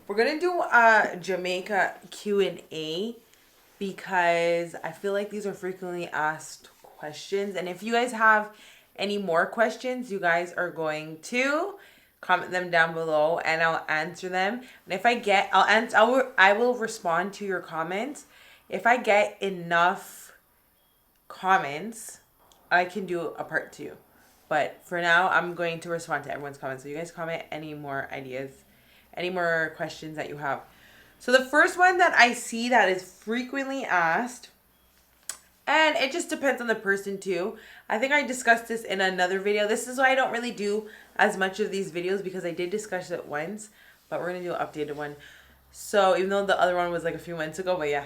We're gonna do a Jamaica Q&A because I feel like these are frequently asked questions, and if you guys have any more questions, you guys are going to comment them down below, and I'll answer them. And if I get, I'll answer. I will respond to your comments. If I get enough comments, I can do a part 2. But for now, I'm going to respond to everyone's comments. So you guys comment any more ideas, any more questions that you have. So the first one that I see that is frequently asked, and it just depends on the person too. I think I discussed this in another video. This is why I don't really do as much of these videos, because I did discuss it once, but we're going to do an updated one. So even though the other one was like a few months ago, but yeah.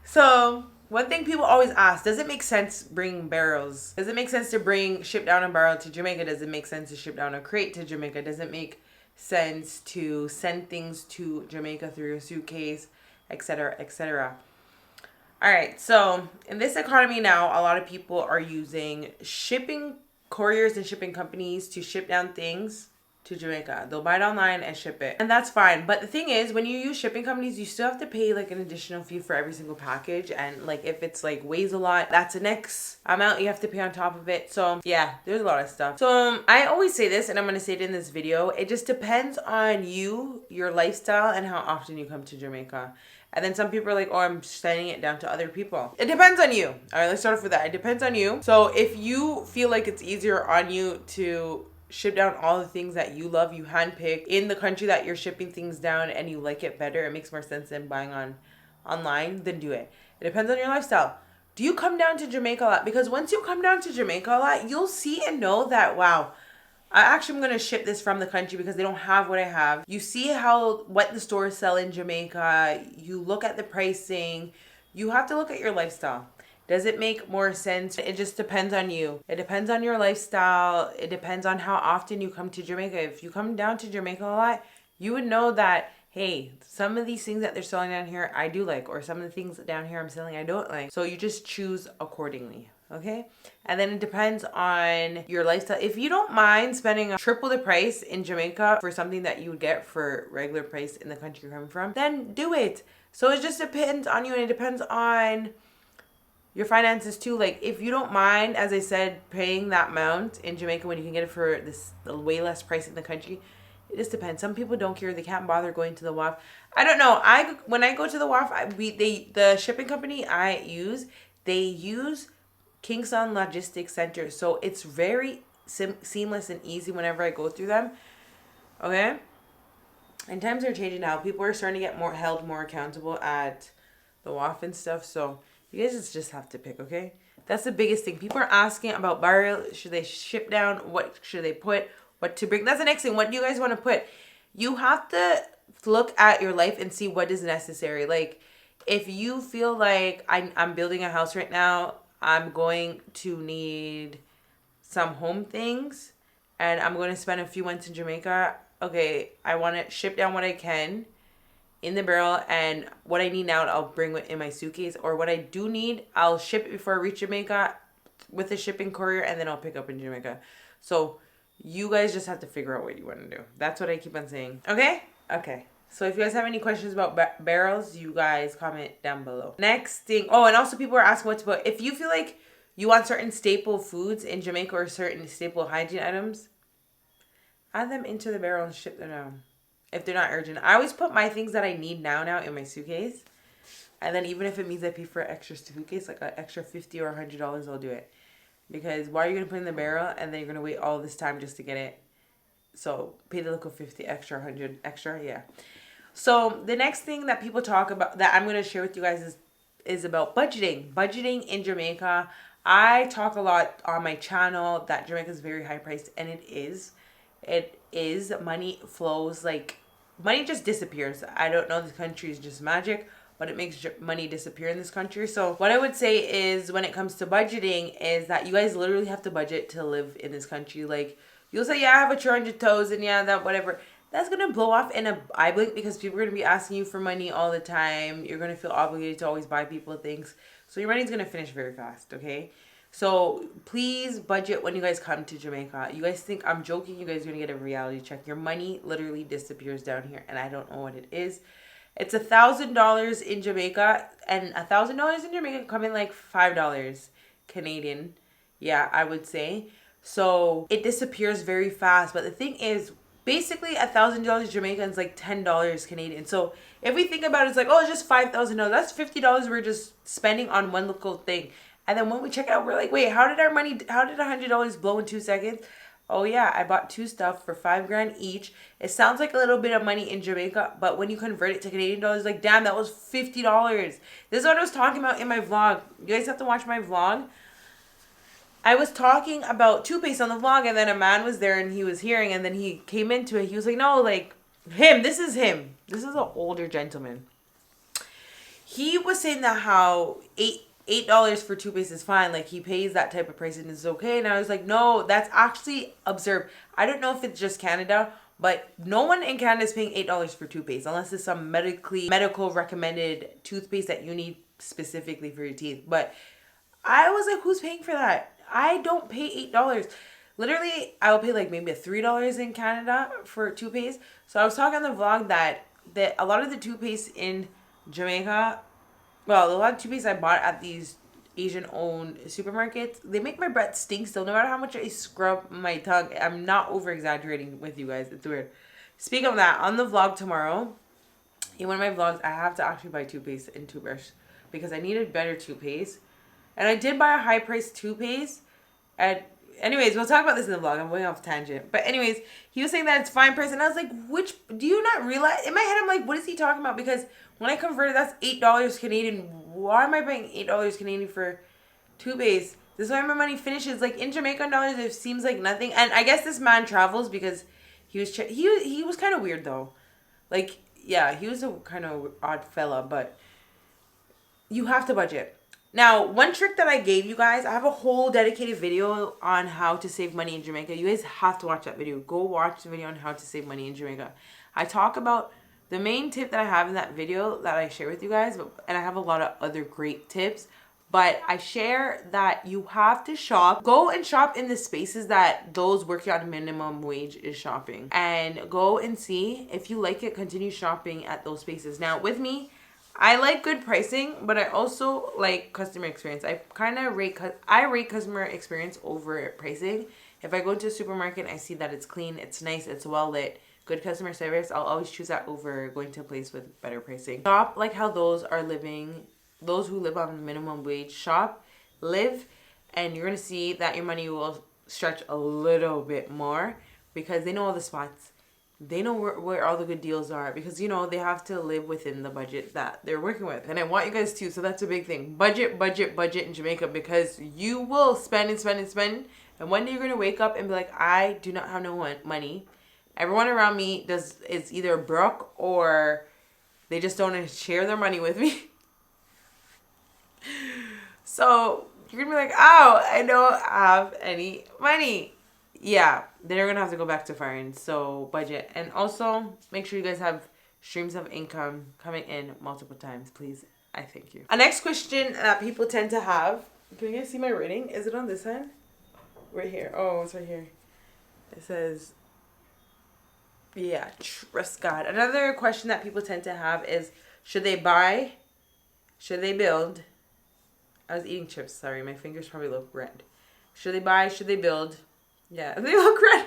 So one thing people always ask, does it make sense bringing barrels? Does it make sense to ship down a barrel to Jamaica? Does it make sense to ship down a crate to Jamaica? Does it make sense to send things to Jamaica through your suitcase, etc., etc.? All right, so in this economy now, a lot of people are using shipping couriers and shipping companies to ship down things to Jamaica. They'll buy it online and ship it, and that's fine. But the thing is, when you use shipping companies, you still have to pay like an additional fee for every single package, and like if it's like weighs a lot, that's the next amount you have to pay on top of it. So yeah, there's a lot of stuff. So I always say this, and I'm gonna say it in this video, it just depends on you, your lifestyle, and how often you come to Jamaica. And then some people are like, oh, I'm sending it down to other people. It depends on you. All right, let's start off with that. It depends on you. So if you feel like it's easier on you to ship down all the things that you love, you handpick in the country that you're shipping things down, and you like it better, it makes more sense than buying online, then do it. It depends on your lifestyle. Do you come down to Jamaica a lot? Because once you come down to Jamaica a lot, you'll see and know that, wow, I actually am going to ship this from the country because they don't have what I have. You see what the stores sell in Jamaica. You look at the pricing. You have to look at your lifestyle. Does it make more sense? It just depends on you. It depends on your lifestyle. It depends on how often you come to Jamaica. If you come down to Jamaica a lot, you would know that, hey, some of these things that they're selling down here I do like, or some of the things down here I'm selling I don't like. So you just choose accordingly. Okay? And then it depends on your lifestyle. If you don't mind spending triple the price in Jamaica for something that you would get for regular price in the country you're coming from, then do it. So it just depends on you, and it depends on your finances too. Like if you don't mind, as I said, paying that amount in Jamaica when you can get it for this way less price in the country, it just depends. Some people don't care. They can't bother going to the WAF. I don't know. When I go to the WAF, the shipping company I use, they use Kingston Logistics Center, so it's very seamless and easy whenever I go through them. Okay, and times are changing now. People are starting to get held more accountable at the WAF and stuff. So you guys just have to pick. Okay, that's the biggest thing. People are asking about barrel. Should they ship down? What should they put? What to bring? That's the next thing. What do you guys want to put? You have to look at your life and see what is necessary. Like if you feel like I'm building a house right now, I'm going to need some home things, and I'm going to spend a few months in Jamaica. Okay, I want to ship down what I can in the barrel, and what I need now I'll bring it in my suitcase, or what I do need I'll ship it before I reach Jamaica with a shipping courier, and then I'll pick up in Jamaica. So you guys just have to figure out what you want to do. That's what I keep on saying. Okay? Okay. So if you guys have any questions about barrels, you guys comment down below. Next thing. Oh, and also people are asking what to put. If you feel like you want certain staple foods in Jamaica or certain staple hygiene items, add them into the barrel and ship them down. If they're not urgent. I always put my things that I need now in my suitcase. And then even if it means I pay for an extra suitcase, like an extra $50 or $100, I'll do it. Because why are you going to put in the barrel and then you're going to wait all this time just to get it? So pay the local 50 extra, 100 extra, yeah. So the next thing that people talk about that I'm going to share with you guys is about budgeting. Budgeting in Jamaica. I talk a lot on my channel that Jamaica is very high priced, and it is. It is. Money flows, like money just disappears. I don't know, this country is just magic, but it makes money disappear in this country. So what I would say is, when it comes to budgeting, is that you guys literally have to budget to live in this country. Like you'll say, yeah, I have a 200 toes and yeah, that whatever. That's going to blow off in a eye blink, because people are going to be asking you for money all the time. You're going to feel obligated to always buy people things. So your money's going to finish very fast, okay? So please budget when you guys come to Jamaica. You guys think I'm joking, you guys are gonna get a reality check. Your money literally disappears down here, and I don't know what it is. It's $1,000 in Jamaica, and $1,000 in Jamaica come in like $5 Canadian. Yeah, I would say. So it disappears very fast. But the thing is, basically $1,000 Jamaican is like $10 Canadian. So if we think about it, it's like, oh, it's just $5,000. That's $50 we're just spending on one little thing. And then when we check it out, we're like, wait, how did $100 blow in 2 seconds? Oh yeah, I bought two stuff for $5,000 each. It sounds like a little bit of money in Jamaica, but when you convert it to Canadian dollars, like damn, that was $50. This is what I was talking about in my vlog. You guys have to watch my vlog. I was talking about toothpaste on the vlog, and then a man was there and he was hearing, and then he came into it. He was like, no, like him. This is him. This is an older gentleman. He was saying that how $8 for toothpaste is fine. Like he pays that type of price and it's okay. And I was like, no, that's actually absurd. I don't know if it's just Canada, but no one in Canada is paying $8 for toothpaste unless it's some medical recommended toothpaste that you need specifically for your teeth. But I was like, who's paying for that? I don't pay $8. Literally, I will pay like maybe $3 in Canada for toothpaste. So I was talking on the vlog that a lot of the toothpaste in Jamaica, well, a lot of toothpaste I bought at these Asian-owned supermarkets, they make my breath stink still. No matter how much I scrub my tongue, I'm not over-exaggerating with you guys. It's weird. Speaking of that, on the vlog tomorrow, in one of my vlogs, I have to actually buy toothpaste and toothbrush because I needed better toothpaste. And I did buy a high-priced toothpaste. And anyways, we'll talk about this in the vlog. I'm going off tangent. But anyways, he was saying that it's fine price. And I was like, do you not realize? In my head, I'm like, what is he talking about? Because when I converted, that's $8 Canadian. Why am I paying $8 Canadian for toothpaste? This is why my money finishes. Like in Jamaican dollars, it seems like nothing. And I guess this man travels because he was kind of weird though. Like, yeah, he was a kind of odd fella. But you have to budget. Now, one trick that I gave you guys, I have a whole dedicated video on how to save money in Jamaica. You guys have to watch that video. Go watch the video on how to save money in Jamaica. I talk about the main tip that I have in that video that I share with you guys, and I have a lot of other great tips, but I share that you have to shop. Go and shop in the spaces that those working on minimum wage is shopping. And go and see. If you like it, continue shopping at those spaces. Now, with me, I like good pricing, but I also like customer experience. I rate customer experience over pricing. If I go to a supermarket and I see that it's clean, it's nice, it's well lit, good customer service, I'll always choose that over going to a place with better pricing. Shop like how those who live on minimum wage live, and you're gonna see that your money will stretch a little bit more because they know all the spots. They know where all the good deals are because, you know, they have to live within the budget that they're working with. And I want you guys to, so that's a big thing. Budget in Jamaica because you will spend and spend and spend. And one day you're going to wake up and be like, I do not have no money. Everyone around me is either broke or they just don't share their money with me. So you're going to be like, oh, I don't have any money. Yeah, then you're going to have to go back to foreign. So budget. And also make sure you guys have streams of income coming in multiple times, please. I thank you. A next question that people tend to have. Can you guys see my rating? Is it on this side? Right here. Oh, it's right here. It says, yeah, trust God. Another question that people tend to have is, should they buy? Should they build? I was eating chips. Sorry, my fingers probably look red. Should they buy? Should they build? Yeah, they look red.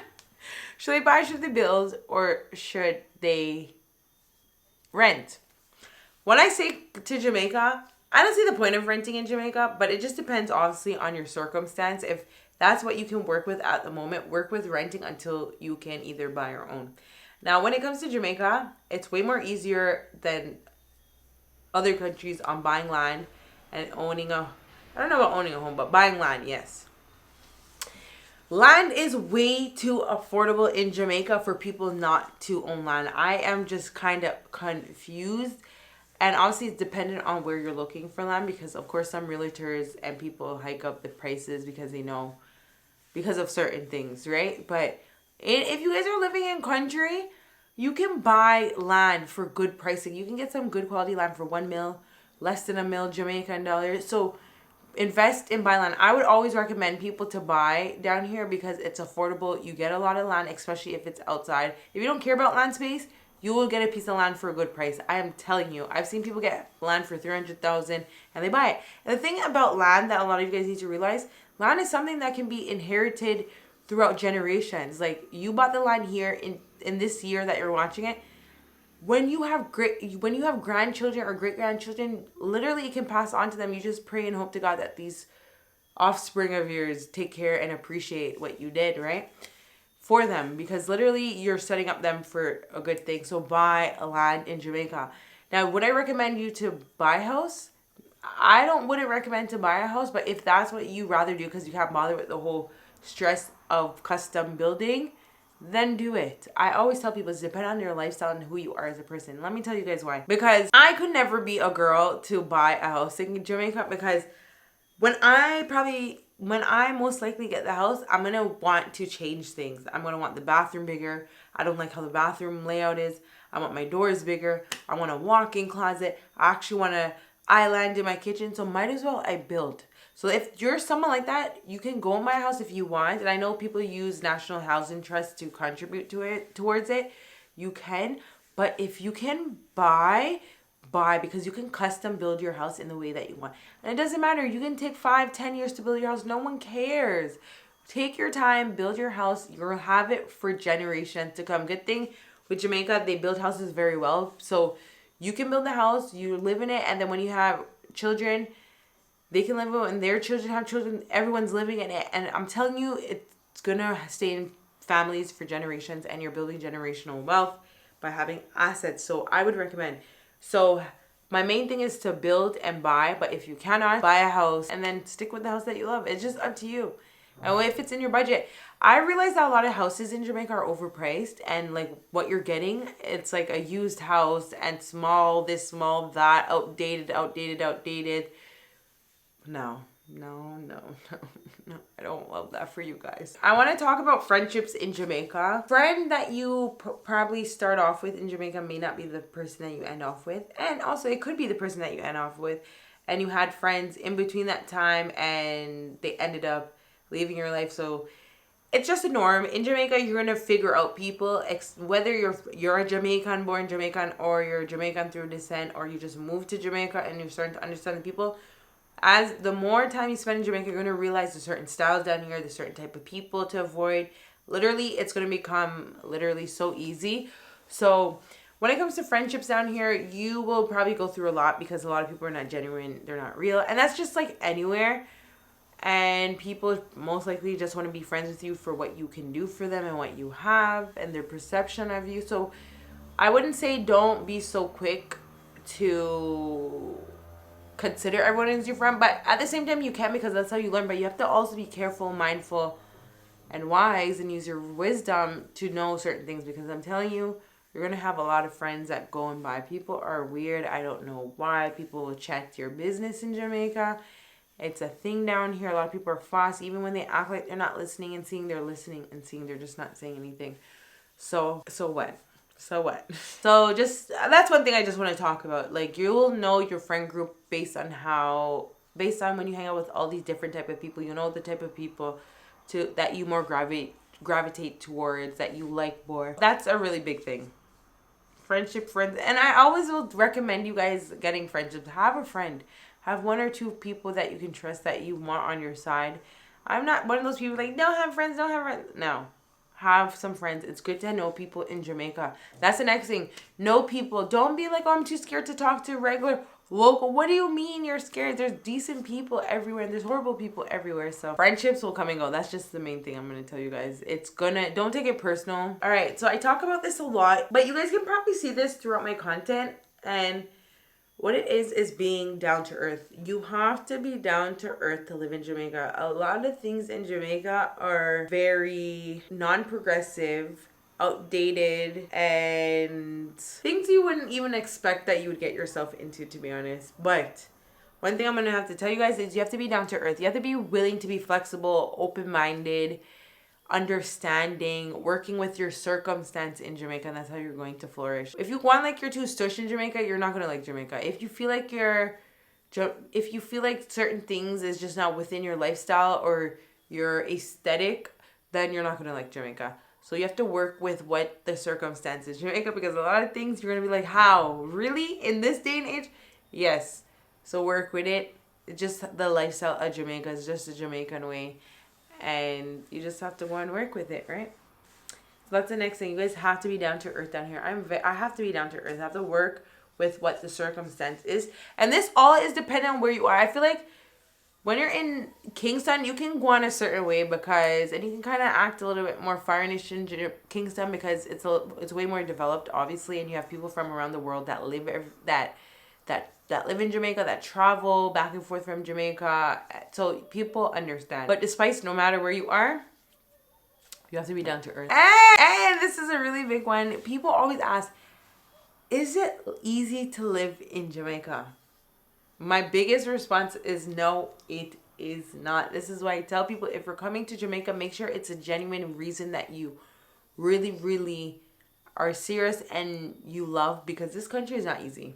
Should they buy? Should they build? Or should they rent? When I say to Jamaica, I don't see the point of renting in Jamaica, but it just depends obviously on your circumstance. If that's what you can work with at the moment, work with renting until you can either buy or own. Now, when it comes to Jamaica, it's way more easier than other countries on buying land and owning I don't know about owning a home, but buying land, yes. Land is way too affordable in Jamaica for people not to own land. I am just kind of confused. And obviously it's dependent on where you're looking for land because of course some realtors and people hike up the prices because they know because of certain things, right? But if you guys are living in country, you can buy land for good pricing. You can get some good quality land for $1 mil, less than $1 mil Jamaican dollars. So invest in buy land. I would always recommend people to buy down here because it's affordable. You get a lot of land, especially if it's outside. If you don't care about land space, you will get a piece of land for a good price. I am telling you. I've seen people get land for $300,000 and they buy it. And the thing about land that a lot of you guys need to realize, land is something that can be inherited throughout generations. Like, you bought the land here in this year that you're watching it. When you have grandchildren or great grandchildren, literally it can pass on to them. You just pray and hope to God that these offspring of yours take care and appreciate what you did, right? For them, because literally you're setting up them for a good thing. So buy a land in Jamaica. Now, would I recommend you to buy a house? Wouldn't recommend to buy a house, but if that's what you rather do because you can't bother with the whole stress of custom building, then do it. I always tell people it's depend on your lifestyle and who you are as a person. Let me tell you guys why. Because I could never be a girl to buy a house in Jamaica, because when I most likely get the house, I'm going to want to change things. I'm going to want the bathroom bigger. I don't like how the bathroom layout is. I want my doors bigger. I want a walk-in closet. I actually want an island in my kitchen. So might as well I build. So if you're someone like that, you can go in my house if you want. And I know people use National Housing Trust to contribute towards it. You can. But if you can buy, because you can custom build your house in the way that you want. And it doesn't matter. You can take 5-10 years to build your house. No one cares. Take your time, build your house. You'll have it for generations to come. Good thing with Jamaica, they build houses very well. So you can build the house, you live in it, and then when you have children, they can live in it, and their children have children. Everyone's living in it. And I'm telling you, it's going to stay in families for generations, and you're building generational wealth by having assets. So I would recommend. So my main thing is to build and buy, but if you cannot, buy a house and then stick with the house that you love. It's just up to you. And if it's in your budget. I realize that a lot of houses in Jamaica are overpriced, and like what you're getting, it's like a used house and small, this, small, that, outdated. No, I don't love that for you guys. I want to talk about friendships in Jamaica. Friend that you probably start off with in Jamaica may not be the person that you end off with. And also it could be the person that you end off with. And you had friends in between that time and they ended up leaving your life. So it's just a norm. In Jamaica, you're going to figure out people, whether you're a Jamaican, born Jamaican, or you're Jamaican through descent, or you just moved to Jamaica and you're starting to understand the people. As the more time you spend in Jamaica, you're going to realize there's certain styles down here, there's certain type of people to avoid. Literally, it's going to become literally so easy. So when it comes to friendships down here, you will probably go through a lot because a lot of people are not genuine, they're not real. And that's just like anywhere. And people most likely just want to be friends with you for what you can do for them and what you have and their perception of you. So I wouldn't say don't be so quick to consider everyone as your friend, but at the same time you can, because that's how you learn. But you have to also be careful, mindful, and wise, and use your wisdom to know certain things, because I'm telling you, you're gonna have a lot of friends that go and buy. People are weird. I don't know why. People will check your business in Jamaica. It's a thing down here. A lot of people are fast. Even when they act like they're not listening and seeing, they're listening and seeing. They're just not saying anything. So what? So just, that's one thing I just want to talk about. Like, you will know your friend group based on when you hang out with all these different type of people. You know the type of people that you more gravitate towards, that you like more. That's a really big thing. Friendship, friends. And I always will recommend you guys getting friendships. Have a friend. Have one or two people that you can trust, that you want on your side. I'm not one of those people like, don't have friends. No. Have some friends. It's good to know people in Jamaica. That's the next thing. Know people. Don't be like, oh, I'm too scared to talk to regular local. What do you mean you're scared? There's decent people everywhere, and there's horrible people everywhere. So friendships will come and go. That's just the main thing I'm going to tell you guys. Don't take it personal. All right. So I talk about this a lot, but you guys can probably see this throughout my content. And what it is being down to earth. You have to be down to earth to live in Jamaica. A lot of things in Jamaica are very non-progressive, outdated, and things you wouldn't even expect that you would get yourself into, to be honest. But one thing I'm going to have to tell you guys is you have to be down to earth. You have to be willing to be flexible, open-minded, understanding, working with your circumstance in Jamaica, and that's how you're going to flourish. If you want like you're too stush in Jamaica, you're not going to like Jamaica. If you feel like you're if you feel like certain things is just not within your lifestyle or your aesthetic, then you're not gonna like Jamaica. So you have to work with what the circumstances Jamaica, because a lot of things you're gonna be like, how really in this day and age? Yes. So work with it. Just the lifestyle of Jamaica is just a Jamaican way, and you just have to go and work with it, right? So that's the next thing. You guys have to be down to earth down here. I have to be down to earth. I have to work with what the circumstance is. And this all is dependent on where you are. I feel like when you're in Kingston, you can go on a certain way because, and you can kind of act a little bit more foreignish in Kingston because it's way more developed, obviously, and you have people from around the world that live that live in Jamaica, that travel back and forth from Jamaica. So people understand. But despite no matter where you are, you have to be down to earth. And this is a really big one. People always ask, is it easy to live in Jamaica? My biggest response is no, it is not. This is why I tell people, if you're coming to Jamaica, make sure it's a genuine reason that you really, really are serious and you love, because this country is not easy.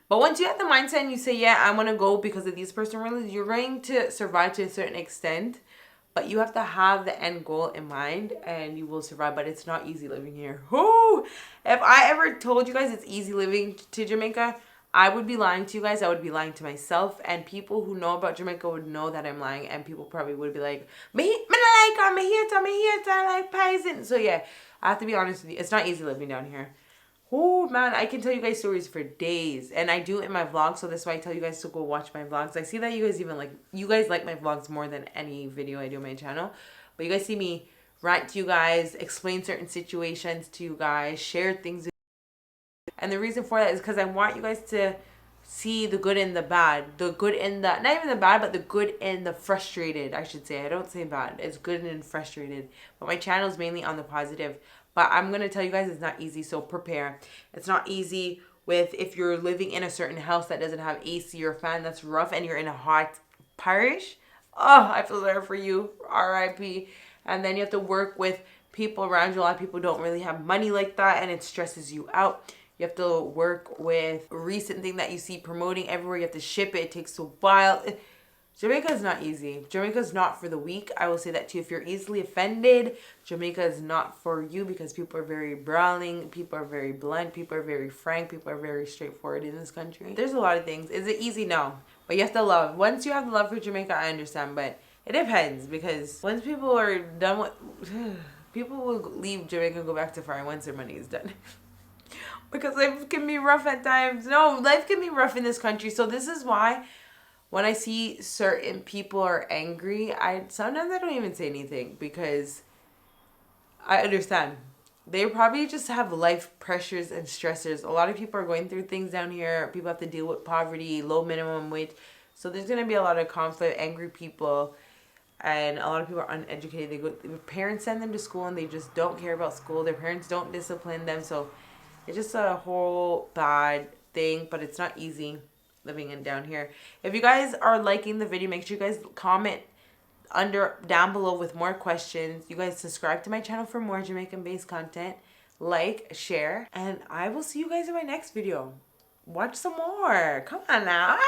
But once you have the mindset and you say, yeah, I'm going to go because of these personal reasons, you're going to survive to a certain extent. But you have to have the end goal in mind and you will survive. But it's not easy living here. Whoo! If I ever told you guys it's easy living to Jamaica, I would be lying to you guys. I would be lying to myself. And people who know about Jamaica would know that I'm lying. And people probably would be like, me here to like Paisan. So yeah, I have to be honest with you. It's not easy living down here. Oh man, I can tell you guys stories for days, and I do it in my vlogs, so that's why I tell you guys to go watch my vlogs. I see that you guys like my vlogs more than any video I do on my channel, but you guys see me rant to you guys, explain certain situations to you guys, share things, and the reason for that is because I want you guys to see the good and the bad, the good and the, not even the bad, but the good and the frustrated, I should say. I don't say bad, it's good and frustrated, but my channel is mainly on the positive. But I'm going to tell you guys it's not easy, so prepare. It's not easy with if you're living in a certain house that doesn't have AC or fan, that's rough, and you're in a hot parish. Oh, I feel sorry for you. R.I.P. And then you have to work with people around you. A lot of people don't really have money like that, and it stresses you out. You have to work with a recent thing that you see promoting everywhere. You have to ship it. It takes a while. Jamaica is not easy. Jamaica is not for the weak. I will say that too. If you're easily offended, Jamaica is not for you, because people are very brawling, people are very blunt, people are very frank, people are very straightforward in this country. There's a lot of things. Is it easy? No. But you have to love. Once you have the love for Jamaica, I understand. But it depends, because once people are done with... people will leave Jamaica and go back to foreign once their money is done. Because life can be rough at times. No, life can be rough in this country. So this is why... when I see certain people are angry, sometimes I don't even say anything, because I understand. They probably just have life pressures and stressors. A lot of people are going through things down here. People have to deal with poverty, low minimum wage. So there's going to be a lot of conflict, angry people, and a lot of people are uneducated. Their parents send them to school and they just don't care about school. Their parents don't discipline them. So it's just a whole bad thing, but it's not easy living in down here. If you guys are liking the video, make sure you guys comment down below with more questions. You guys subscribe to my channel for more Jamaican based content, like, share, and I will see you guys in my next video. Watch some more. Come on now.